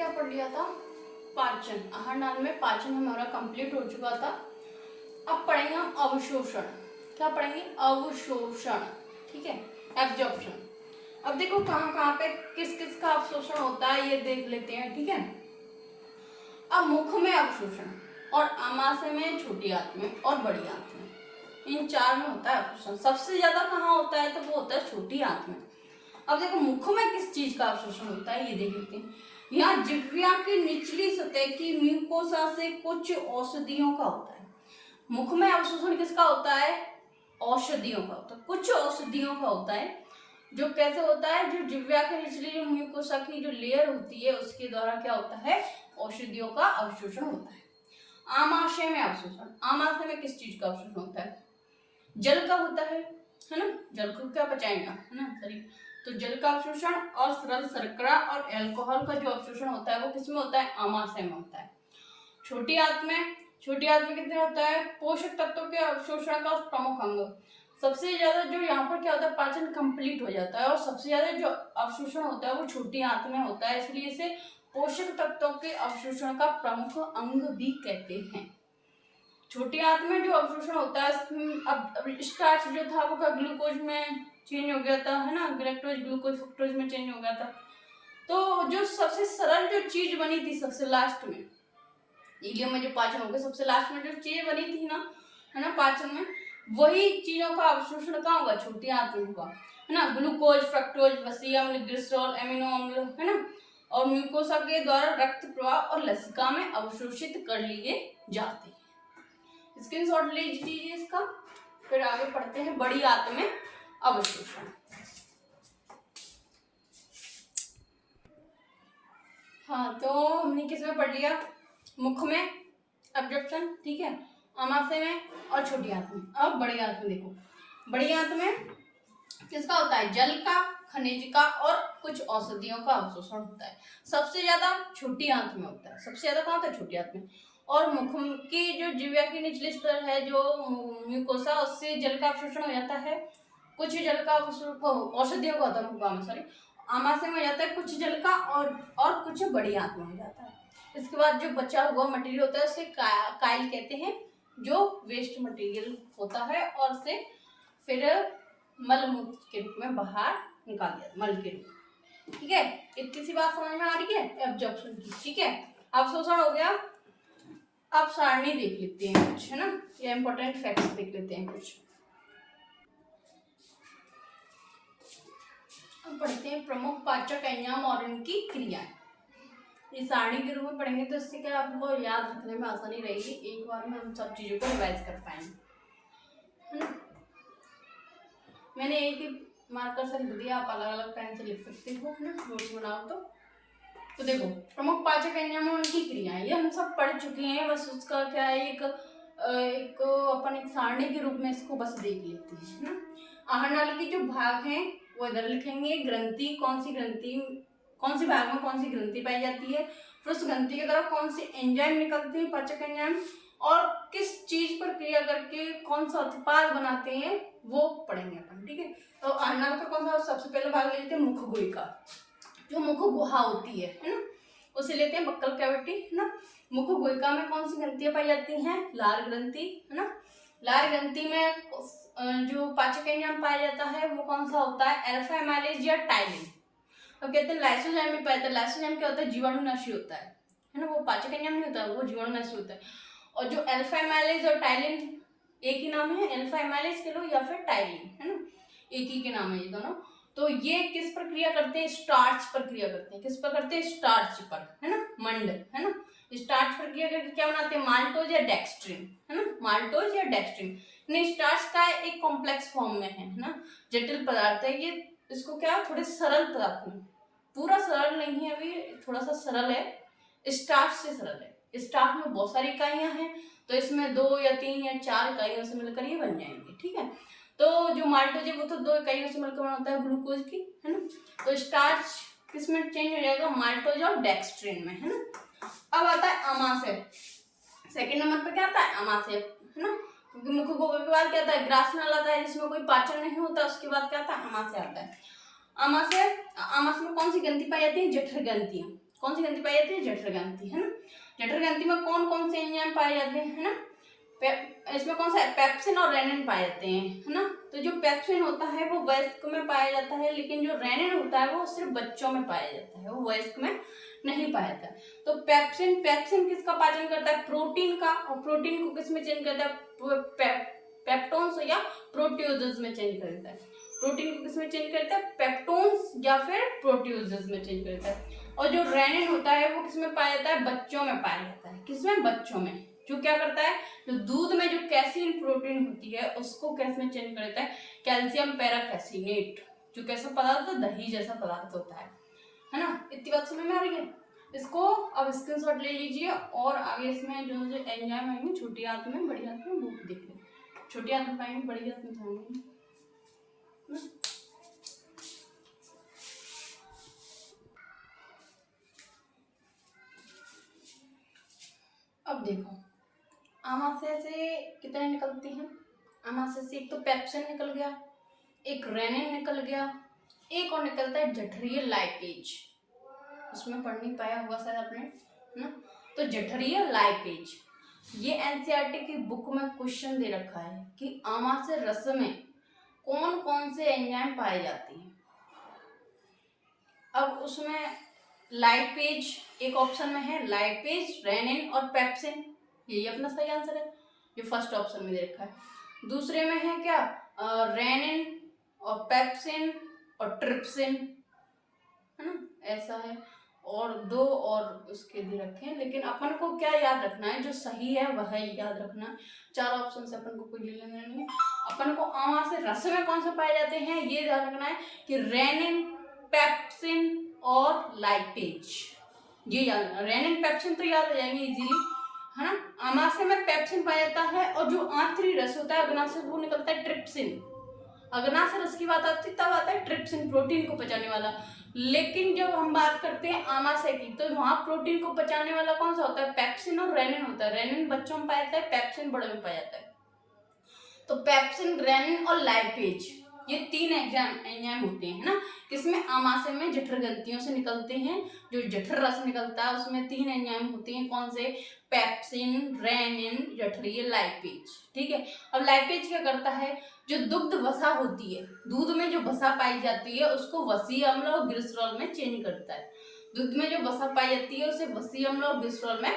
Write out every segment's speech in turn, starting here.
क्या पढ़ लिया था? पाचन। आहार नाल में पाचन हमारा कंप्लीट हो चुका था। अब पढ़ेंगे हम अवशोषण। क्या पढ़ेंगे? अवशोषण। ठीक है, एब्जॉर्प्शन। अब देखो कहाँ कहाँ पे किस किस का अवशोषण होता है ये देख लेते हैं। ठीक है, अब मुख में अवशोषण और आमाशय में, छोटी आंत में और बड़ी आंत में, इन चार में होता है अवशोषण। सबसे ज्यादा कहाँ होता है? तो वो होता है छोटी आंत में। अब देखो मुख में किस चीज का अवशोषण होता है ये देख लेते हैं। यहाँ जिह्वा की निचली सतह की म्यूकोसा से कुछ औषधियों का होता है। मुख में अवशोषण किसका होता है? औषधियों का होता है। कुछ औषधियों का होता है। जो कैसे होता है? जो जिह्वा के निचली जो म्यूकोसा की जो लेयर होती है उसके द्वारा क्या होता है? औषधियों का अवशोषण होता है। आमाशय में अवशोषण। आमाशय में किस चीज का अवशोषण होता है? जल का होता है ना। जल को क्या पचाएगा, है ना, शरीर। तो जल का अवशोषण और सरल शर्करा और अल्कोहल का जो अवशोषण होता है वो किसमें होता है? आमाशय में होता है। छोटी आंत में कितने होता है? पोषक तत्वों के अवशोषण का प्रमुख अंग। सबसे ज्यादा जो यहाँ पर क्या होता है? पाचन कंप्लीट हो जाता है और सबसे ज्यादा जो अवशोषण होता है वो छोटी आंत में होता है, इसलिए इसे पोषक तत्वों के अवशोषण का प्रमुख अंग भी कहते हैं। छोटी आंत में जो अवशोषण होता है, अब स्टार्च जो था वो ग्लूकोज में चेंज हो गया था, है ना, गैलेक्टोज ग्लूकोज फ्रुक्टोज में चेंज हो गया था। तो जो सबसे सरल जो चीज बनी थी सबसे लास्ट में, इलियम में जो पाचन हो गया सबसे लास्ट में जो चीज बनी थी ना, है ना, पाचन में, वही चीजों का अवशोषण कहाँ होगा? छोटी आंत में होगा, है ना। ग्लूकोज, फ्रक्टोज, वसीय अम्ल, ग्लिसरॉल, एमिनो अम्ल, है ना, और म्यूकोसा के द्वारा रक्त प्रवाह और लसिका में अवशोषित कर लिए जाते हैं। स्क्रीनशॉट ले लीजिए इसका। फिर आगे पढ़ते हैं बड़ी आंत में अवशोषण। हाँ, तो हमने किसमें पढ़ लिया? मुख में एब्जॉर्प्शन, ठीक है, आमाशय में और छोटी आंत में। अब बड़ी आंत में देखो, बड़ी आंत में किसका होता है? जल का, खनिज का और कुछ औषधियों का अवशोषण होता है। सबसे ज्यादा छोटी आंत में होता है। सबसे ज्यादा कहाँ होता है? छोटी आंत में। और मुख की जो जिह्वा की निचली स्तर है जो म्यूकोसा, उससे जल का अवशोषण हो जाता है। कुछ जल का औषधियों का होता है, सॉरी, आमाशय में हो जाता है कुछ जल का और कुछ बड़ी आंत में हो जाता है। इसके बाद जो बचा हुआ मटेरियल होता है उसे काइल कहते हैं, जो वेस्ट मटेरियल होता है, और उसे फिर मल मूत्र के रूप में बाहर निकाल दिया, मल के रूप में। ठीक है, इतनी सी बात समझ में आ रही है एब्जॉर्प्शन की। ठीक है, अवशोषण हो गया। अब सारणी देख लेते हैं कुछ, है ना, या इंपॉर्टेंट फैक्ट्स देख लेते हैं कुछ। अब पढ़ते हैं प्रमुख पाचक एंजाइम और इनकी क्रियाएं। इस सारणी के रूप में पढ़ेंगे तो इससे क्या आपको याद रखने में आसानी रहेगी, एक बार में हम सब चीजों को रिवाइज कर पाएंगे, है ना। मैंने एक ही मार्कर से लिख दिया, आप अलग अलग पेन से लिख सकते हो, है ना, नोट्स बनाओ तो देखो प्रमुख पाचक एंजाइम और उनकी क्रियाएं, ये हम सब पढ़ चुके हैं। बस उसका क्या है, एक अपन एक सारणी के रूप में इसको बस देख लेते हैं, है ना। आहार नाली के जो भाग हैं वो इधर लिखेंगे। ग्रंथि, कौन सी भाग में कौन सी ग्रंथि पाई जाती है, फिर उस ग्रंथि की तरफ कौन सी एंजाइम निकलती है, पाचक एंजाइम, और किस चीज पर क्रिया करके कौन सा उत्पाद बनाते हैं वो पढ़ेंगे अपन। ठीक है, तो आहार नाली का कौन सा सबसे पहले भाग लेते हैं? मुख गुहिका, जो मुख गुहा होती है ना, उसे लेते हैं बक्कल कैविटी, है ना। मुख गुहिका में कौन सी ग्रंथियां पाई जाती हैं? लार ग्रंथि, है ना। लार ग्रंथि में जो पाचक एंजाइम पाया जाता है वो कौन सा होता है? अल्फा एमाइलेज या टाइलिन। अब कहते हैं लाइसोजाइम में पाया जाता है। लाइसोजाइम क्या होता है? जीवाणुनाशी होता है ना, वो पाचक एंजाइम नहीं होता, वो जीवाणुनाशी होता है। और जो अल्फा एमाइलेज और टाइलिन एक ही नाम है, अल्फा एमाइलेज के लो या फिर टाइलिन, है ना, एक ही के नाम है ये दोनों। तो ये किस पर क्रिया करते हैं? स्टार्च पर क्रिया करते हैं। किस पर करते हैं? स्टार्च पर, है ना, मंड, है ना। स्टार्च पर क्रिया करके क्या बनाते हैं? माल्टोज या डेक्स्ट्रिन, है ना, माल्टोज या डेक्स्ट्रिन। नहीं, स्टार्च का एक कॉम्प्लेक्स फॉर्म में है ना, जटिल पदार्थ है ये। इसको क्या थोड़े सरल पदार्थ में, पूरा सरल नहीं है अभी, थोड़ा सा सरल है, स्टार्च से सरल है। स्टार्च में बहुत सारी इकाइयां हैं, तो इसमें 2 या 3 या 4 इकाइयों से मिलकर ये बन जाएंगे। ठीक है, तो जो माल्टोज है वो तो 2 इकाइयों से मिलकर बना होता है ग्लूकोज की, है ना। तो स्टार्च किसमें चेंज हो जाएगा? माल्टोज और डेक्स्ट्रिन में, है ना। अब आता है आमाशय। सेकंड नंबर पे क्या आता है? आमाशय, है ना, क्योंकि मुख गुहा के बाद क्या आता है? ग्रासनल आता है, जिसमें कोई पाचन नहीं होता। उसके बाद क्या आता है? आमाशय आता है। आमाशय में कौन सी ग्रंथि पाई जाती है? जठर ग्रंथियां। कौन सी ग्रंथि पाई जाती है? जठर ग्रंथि, है ना। जठर ग्रंथि में कौन कौन से एंजाइम पाए जाते हैं, है ना। इसमें कौन सा? पेप्सिन और रेनिन पाए जाते हैं, है ना। तो जो पेप्सिन होता है वो वयस्क में पाया जाता है, लेकिन जो रेनिन होता है वो सिर्फ बच्चों में पाया जाता है, वो वयस्क में नहीं पाया जाता। तो पेप्सिन किसका पाचन करता है? प्रोटीन का। और प्रोटीन को किस में चेंज करता है? पेप्टोन्स या प्रोटियोजेंस में चेंज करता है। प्रोटीन को किस में चेंज करता है? पेप्टोन्स या फिर प्रोटियोजेंस में चेंज करता है। और जो रेनिन होता है वो किसमें पाया जाता है? बच्चों में पाया जाता है। किसमें? बच्चों में। जो क्या करता है? जो दूध में जो कैसीन प्रोटीन होती है उसको कैसे में चेंज कर देता है? कैल्शियम पैराकैसिनेट। जो कैसा पदार्थ है? दही जैसा पदार्थ होता है ना। इतनी बात समझ में आ रही है? इसको अब स्क्रीनशॉट ले लीजिए और आगे इसमें जो जो एंजाइम आएंगे छोटी हाथ में बड़ी हाथ में वो देख लें। छोटी हाथ में पाएंगे, बड़ी हाथ में पाएंगे। अब देखो आमाशय से कितने निकलती हैं? आमाशय से एक तो पेप्सिन निकल गया, एक रेनिन निकल गया, एक और निकलता है जठरीय लाइपेज। उसमें पढ़ नहीं पाया हुआ शायद आपने, है ना। तो जठरीय लाइपेज ये एनसीईआरटी की बुक में क्वेश्चन दे रखा है कि आमाशय रस में कौन कौन से एंजाइम पाए जाते हैं। अब उसमें लाइपेज एक ऑप्शन में है, लाइपेज, रेनिन और पेप्सिन, यही अपना सही आंसर है जो फर्स्ट ऑप्शन में दे रखा है। दूसरे में है क्या? रेनिन और पेप्सिन और ट्रिप्सिन, है ना, ऐसा है। और दो और उसके दे रखे हैं, लेकिन अपन को क्या याद रखना है? जो सही है वह ही याद रखना है। चार ऑप्शन से अपन को कोई ले लेना नहीं है। अपन को आमाशय रस में कौन से पाए जाते हैं ये ध्यान रखना है कि रेनिन, पेप्सिन और लाइपेज, ये याद रखना। रेनिन पेप्सिन तो याद हो जाएंगे इजीली, है ना। आमाशय में पेप्सिन पाया जाता है और जो आंतरिक रस होता है अग्नाशय वो निकलता है ट्रिप्सिन। अग्नाशय रस की बात आती है तब आता है ट्रिप्सिन, प्रोटीन को पचाने वाला। लेकिन जब हम बात करते हैं आमाशय की तो वहां प्रोटीन को पचाने वाला कौन सा होता है? पेप्सिन और रेनिन होता है। रेनिन बच्चों में पाया जाता है, पेप्सिन बड़े में पाया जाता है। तो पेप्सिन, रेनिन और लाइपेज ये तीन एंजाइम होते हैं, ना। किसमें? आमाशय में जठर ग्रंथियों से निकलते हैं। जो जठर रस निकलता है उसमें तीन एंजाइम होते हैं। कौन से? पेप्सिन, रेनिन, जठरीय लाइपेज। ठीक है। अब लाइपेज क्या करता है? जो दुग्ध वसा होती है, दूध में जो वसा पाई जाती है उसको वसीय अम्ल और ग्लिसरॉल में चेंज करता है। दूध में जो वसा पाई जाती है उसे वसीय अम्ल और ग्लिसरॉल में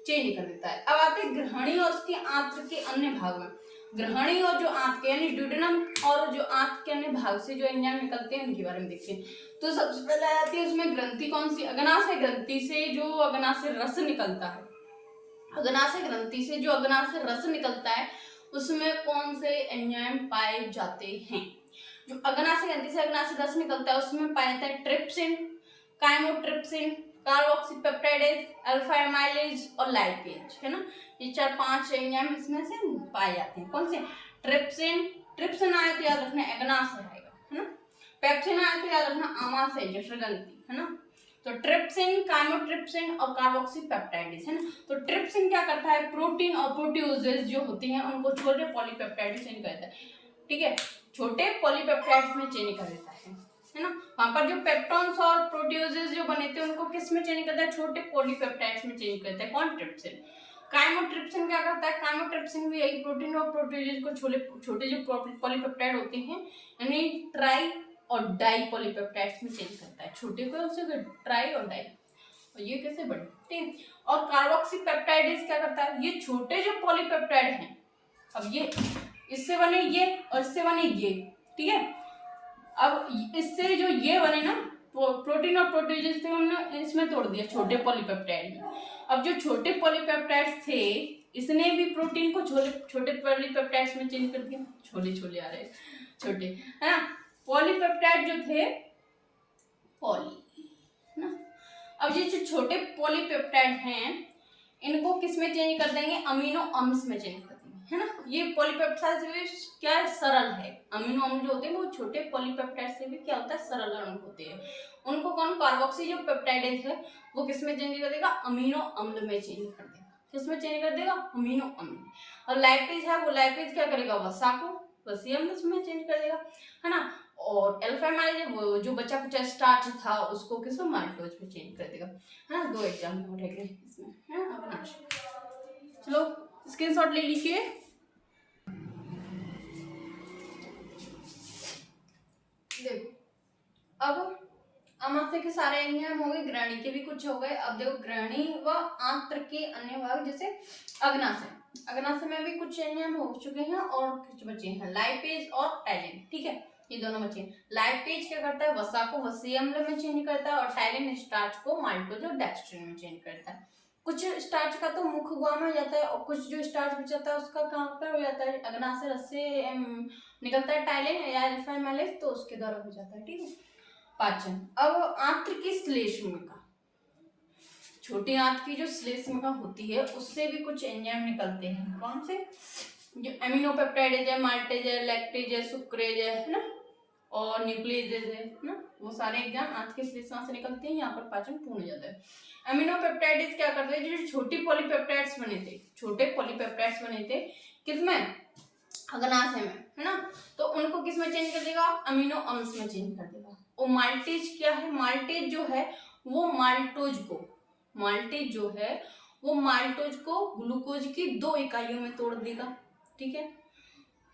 चेंज कर देता है। अब आते हैं ग्रहणी और उसके आंत्र के अन्य भाग में। ग्रहणी और जो आंत के यानी ड्यूडेनम और जो आंत के अन्य भाग से जो एंजाइम निकलते हैं उनके बारे में देखते हैं। तो सबसे पहले आ जाती है उसमें ग्रंथि कौन सी? अग्नाशय ग्रंथि से जो अग्नाशय रस निकलता है, अग्नाशय ग्रंथि से जो अग्नाशय रस निकलता है उसमें कौन से एंजाइम पाए जाते हैं? जो अग्नाशय ग्रंथि से अग्नाशय रस निकलता है उसमें पाया जाता है trypsin, chymotrypsin, carboxypeptidase, alpha amylase और लाइपेज, है ना। ये 4-5 एंजाइम इसमें से पाए जाते हैं। कौन से? ट्रिप्सिन आए तो याद रखना अग्नाशय आएगा, है ना। पेप्सिन आए तो याद रखना आमाशय, जठर ग्रंथि, है ना। तो ट्रिप्सिन, काइमोट्रिप्सिन और कार्बोक्सीपेप्टाइडेज, है ना। तो ट्रिप्सिन क्या करता है? प्रोटीन और प्रोटियोजेज जो होते हैं उनको छोटे पॉलीपेप्टाइड चेंज करता है। ठीक है, छोटे पॉलीपेप्टाइड्स में चेंज कर देता है ना। वहां पर जो पेप्टोन्स और प्रोटियोजेज जो बने थे उनको किस में चेंज करता है? छोटे पॉलीपेप्टाइड्स में चेंज करता है। कौन? ट्रिप्सिन। काइमोट्रिप्सिन क्या करता है? काइमोट्रिप्सिन भी यही प्रोटीन और प्रोटियोजेज को छोटे जो पॉलीपेप्टाइड होते हैं यानी ट्राई और डाई पॉलीपेप्टाइड्स में चेंज करता है। छोटे को उसे ट्राई और डाई, और ये कैसे बड़े, ठीक। और कार्बोक्सीपेप्टाइडेज क्या करता है? ये छोटे जो पॉलीपेप्टाइड हैं, अब ये इससे बने ये और इससे बने ये, ठीक है। अब इससे जो ये बने ना प्रोटीन और प्रोटीन थे उन्होंने इसमें तोड़ दिया छोटे पॉलीपेप्टाइड में। अब जो छोटे पॉलीपेप्टाइड्स थे इसने भी प्रोटीन को छोटे पॉलीपेप्टाइड्स में चेंज कर दिया। छोले आ रहे हैं, छोटे, है ना। पॉलीपेप्टाइड जो थे पॉली, है ना। अब ये जो छोटे पॉलीपेप्टाइड हैं इनको किस में चेंज कर देंगे? अमीनो अम्ल में चेंज कर देंगे, है ना। ये पॉलीपेप्टाइड से भी क्या है? सरल है। अमीनो अम्ल जो होते हैं वो छोटे पॉलीपेप्टाइड से भी क्या होता है? सरल अणु होते हैं। उनको कौन? कार्बोक्सी जो पेप्टाइडेज है वो किस में चेंज कर देगा? अमीनो अम्ल में चेंज कर देगा। किस में चेंज कर देगा? अमीनो अम्ल। और लाइपेज है वो लाइपेज क्या करेगा? वसा को वसीय अम्ल में चेंज कर देगा, है ना। और अल्फा एमाइलेज वो जो बचा कुचा स्टार्च था उसको किसमें माल्टोज में चेंज कर देगा। है ना, 2 एग्जाम्पल रहेंगे इसमें, है ना। अविनाश चलो स्क्रीनशॉट ले लीजिए। देखो अब अमाशय के सारे एंजाइम हो गए, ग्रहणी के भी कुछ हो गए। अब देखो ग्रहणी व आंत्र के अन्य भाग जैसे अग्नाशय, अग्नाशय में भी कुछ एंजाइम हो चुके हैं और कुछ बचे हैं, लाइपेज और टाइलिन। ठीक है, ये दोनों बचे हैं। लाइपेज क्या करता है, वसा को वसीय अम्ल में चेंज करता है और टाइलिन स्टार्च को माल्टोज और डेक्स्ट्रिन में चेंज करता है। कुछ स्टार्च का तो मुख्य गुहा में हो जाता है और कुछ जो स्टार्च बचाता है उसका कहाँ पर हो जाता है, अग्नाशय रस से निकलता है टाइलिन या अल्फा एमाइलेज, तो उसके द्वारा हो जाता है। ठीक है, पाचन। अब आंत्र की श्लेष्मिका, छोटी आंत की जो श्लेष्मिका होती है उससे भी कुछ एंजाइम निकलते हैं। कौन से, जो एमिनोपेप्टाइड है, माल्टेज है, लैक्टेज है, सुक्रेज है ना, और न्यूक्लियेज है ना, वो सारे एंजाइम आंत की श्लेष्मिका से निकलते हैं। यहाँ पर पाचन पूर्ण हो जाता है। एमिनोपेप्टाइड्स क्या करते हैं, जो छोटी पॉलीपेप्टाइड्स बने थे, छोटे पॉलीपेप्टाइड्स बने थे किसमें, अग्नाशय में, है ना, तो उनको किस में चेंज कर देगा, अमीनो अम्ल में चेंज कर देगा। और माल्टेज क्या है, माल्टेज जो है वो माल्टोज को, माल्टेज जो है वो माल्टोज को ग्लूकोज की 2 इकाइयों में तोड़ देगा। ठीक है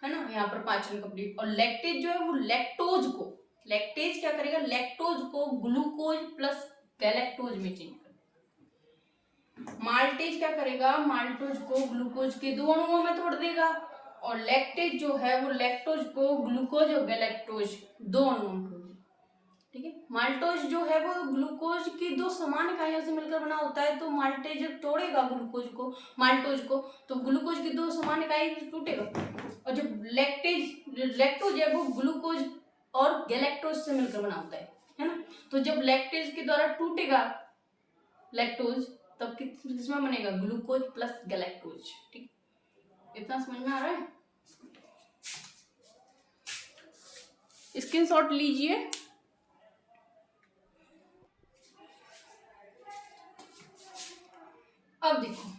ना, यहाँ पर पाचन कंप्लीट। और लैक्टेज जो है वो लैक्टोज को, लैक्टेज क्या करेगा, लैक्टोज को ग्लूकोज प्लस गैलेक्टोज में चेंज कर। माल्टेज क्या करेगा, माल्टोज को ग्लूकोज के 2 अणुओं में तोड़ देगा और लैक्टेज जो है वो लैक्टोज को ग्लूकोज और गैलेक्टोज 2 अणुओं में तोड़ देगा। ठीक है, माल्टोज जो है वो ग्लूकोज की 2 समान इकाइयों से मिलकर बना होता है, तो माल्टेज जब तोड़ेगा ग्लूकोज को, माल्टोज को, तो ग्लूकोज की 2 समान इकाई टूटेगा। और जब लैक्टोज है वो ग्लूकोज और गैलेक्टोज से मिलकर बना होता है ना, तो जब लैक्टेज के द्वारा टूटेगा लैक्टोज तब किसमें बनेगा, ग्लूकोज प्लस गैलेक्टोज। ठीक, इतना समझ में आ रहा है। स्क्रीनशॉट लीजिए। अब देखो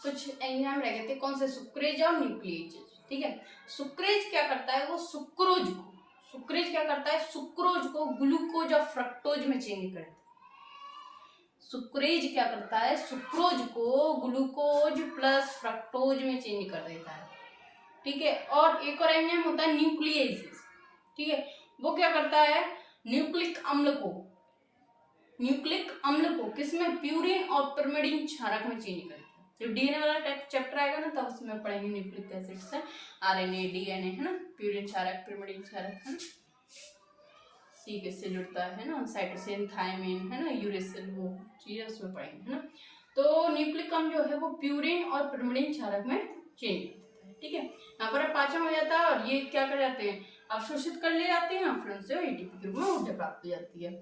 कुछ एंजाइम रह गए थे, कौन से, सुक्रेज और न्यूक्लियेज। ठीक है, सुक्रेज क्या करता है, वो सुक्रोज को, सुक्रेज क्या करता है, सुक्रोज को ग्लूकोज और फ्रक्टोज में चेंज करता है। सुक्रेज क्या करता है, सुक्रोज को ग्लूकोज प्लस फ्रक्टोज में चेंज कर देता है। ठीक है, और एक और एंजाइम होता है न्यूक्लियेसिस। ठीक है, वो क्या करता है, न्यूक्लिक अम्ल को किसमें, प्यूरिन और पिरिमिडीन क्षारक में चेंज करता है। जब डीएनए वाला चैप्टर आएगा ना तब उसमें पढ़ेंगे न्यूक्लिक एसिड्स है, आरएनए, डीएनए, है ना, प्यूरिन क्षारक, पिरिमिडीन क्षारक, है ना, सी किससे जुड़ता है ना, साइटोसिन, थायमिन, है ना, यूरेसिल, वो चीजें उसमें पढ़ेंगे, है ना। तो न्यूक्लिक अम्ल जो है वो प्यूरिन और पिरिमिडीन क्षारक में चेंज होता है। ठीक है, यहाँ पर पाचन हो जाता है और ये क्या कर जाते हैं, अवशोषित कर ले जाते हैं, फिर उनसे एटीपी के रूप में ऊर्जा प्राप्त हो जाती है।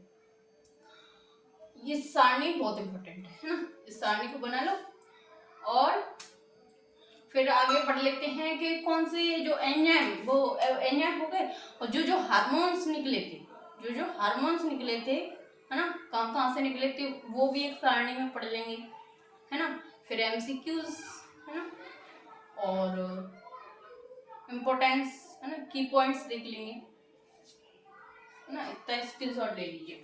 ये सारणी बहुत इंपॉर्टेंट है ना, इस सारणी को बना लो और फिर आगे बढ़ लेते हैं कि कौन से जो एंजाइम, वो एंजाइम हो गए, और जो हार्मोन्स निकले थे, जो हार्मोन्स निकले थे, है ना, कहाँ कहाँ से निकले थे वो भी एक सारणी में पढ़ लेंगे, है ना। फिर एमसीक्यूज, है ना, और इम्पोर्टेंस, है ना, की पॉइंट्स देख लेंगे, है ना। इतना स्क्रीनशॉट ले लीजिए।